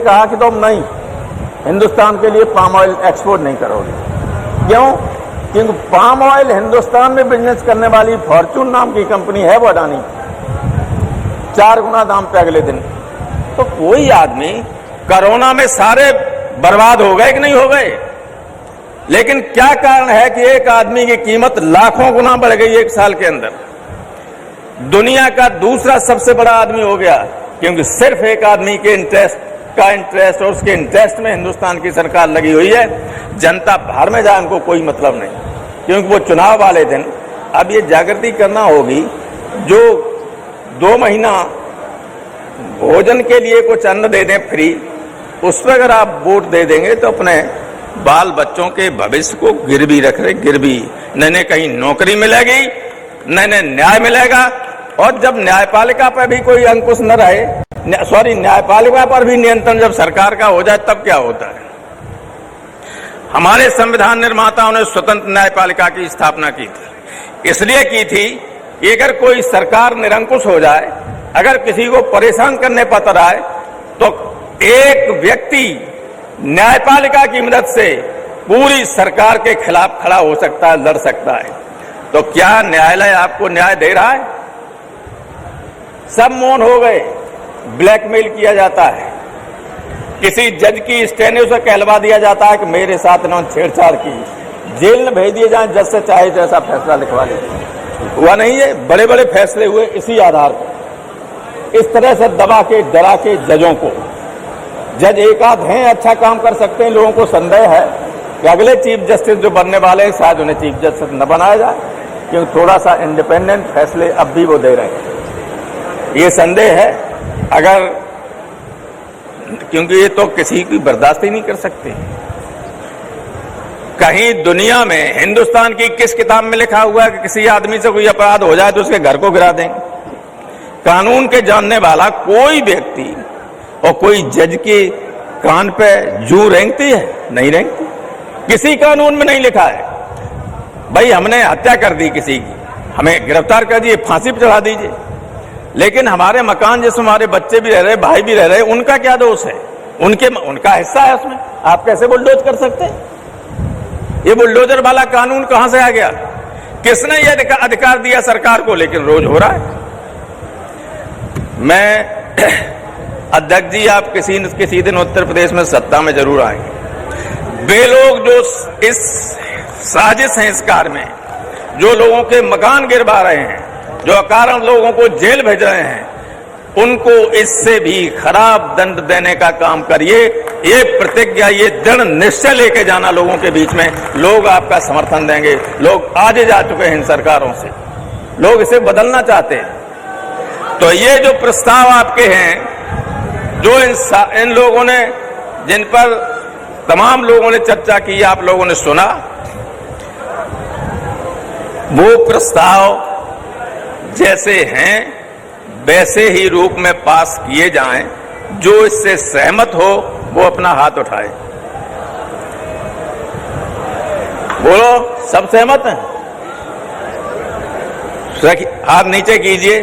कहा कि तुम नहीं, हिंदुस्तान के लिए पाम ऑयल एक्सपोर्ट नहीं करोगे। क्यों? क्योंकि पाम ऑयल हिंदुस्तान में बिजनेस करने वाली फॉर्चून नाम की कंपनी है वो अडानी, 4 गुना दाम पे अगले दिन। तो कोई आदमी, कोरोना में सारे बर्बाद हो गए कि नहीं हो गए, लेकिन क्या कारण है कि एक आदमी की कीमत लाखों गुना बढ़ गई 1 साल के अंदर। दुनिया का दूसरा सबसे बड़ा आदमी हो गया, क्योंकि सिर्फ एक आदमी के इंटरेस्ट और उसके इंटरेस्ट में हिंदुस्तान की सरकार लगी हुई है। जनता बाहर में जाए उनको कोई मतलब नहीं, क्योंकि वो चुनाव वाले दिन अब ये जागृति करना होगी, जो 2 महीना भोजन के लिए कुछ अन्न दे दें फ्री, उस पर अगर आप वोट दे देंगे तो अपने बाल बच्चों के भविष्य को गिरवी रख रहे, गिरवी। न कहीं नौकरी मिलेगी, न न्याय मिलेगा। और जब न्यायपालिका पर भी कोई अंकुश न रहे, न्यायपालिका पर भी नियंत्रण जब सरकार का हो जाए, तब क्या होता है? हमारे संविधान निर्माताओं ने स्वतंत्र न्यायपालिका की स्थापना की थी, इसलिए की थी कि अगर कोई सरकार निरंकुश हो जाए, अगर किसी को परेशान करने पर आए, तो एक व्यक्ति न्यायपालिका की मदद से पूरी सरकार के खिलाफ खड़ा हो सकता है, लड़ सकता है। तो क्या न्यायालय आपको न्याय दे रहा है? सब मौन हो गए, ब्लैकमेल किया जाता है। किसी जज की स्टेने उसे कहलवा दिया जाता है कि मेरे साथ इन्होंने छेड़छाड़ की, जेल में भेज दिए जाए, जज से चाहे जैसा फैसला लिखवा ले। हुआ नहीं है, बड़े बड़े फैसले हुए इसी आधार पर। इस तरह से दबा के डरा के जजों को, जज एक आध हैं अच्छा काम कर सकते हैं, लोगों को संदेह है कि अगले चीफ जस्टिस जो बनने वाले हैं शायद उन्हें चीफ जस्टिस न बनाया जाए, क्योंकि थोड़ा सा इंडिपेंडेंट फैसले अब भी वो दे रहे हैं, ये संदेह है। अगर, क्योंकि ये तो किसी की बर्दाश्त ही नहीं कर सकते। कहीं दुनिया में हिंदुस्तान की किस किताब में लिखा हुआ है कि किसी आदमी से कोई अपराध हो जाए तो उसके घर को गिरा देंगे? कानून के जानने वाला कोई व्यक्ति और कोई जज के कान पे जू रेंगती है? नहीं रेंगती। किसी कानून में नहीं लिखा है भाई हमने हत्या कर दी किसी की, हमें गिरफ्तार कर दिए, फांसी पर चढ़ा दीजिए। लेकिन हमारे मकान जिसमें हमारे बच्चे भी रह रहे, भाई भी रह रहे, उनका क्या दोष है? उनका हिस्सा है उसमें, आप कैसे बुलडोज कर सकते हैं? ये बुलडोजर वाला कानून कहां से आ गया? किसने ये अधिकार दिया सरकार को? लेकिन रोज हो रहा है। मैं अध्यक्ष जी, आप किसी दिन उत्तर प्रदेश में सत्ता में जरूर आएंगे। वे लोग जो इस साजिश है, इस कार्य में जो लोगों के मकान गिरवा रहे हैं, जो अकारण लोगों को जेल भेज रहे हैं, उनको इससे भी खराब दंड देने का काम करिए। ये प्रतिज्ञा, ये दृढ़ निश्चय लेके जाना लोगों के बीच में। लोग आपका समर्थन देंगे। लोग आज जा चुके हैं इन सरकारों से, लोग इसे बदलना चाहते हैं। तो ये जो प्रस्ताव आपके हैं, जो इन लोगों ने, जिन पर तमाम लोगों ने चर्चा की, आप लोगों ने सुना, वो प्रस्ताव जैसे हैं वैसे ही रूप में पास किए जाएं। जो इससे सहमत हो वो अपना हाथ उठाए। बोलो, सब सहमत हैं? हाथ नीचे कीजिए।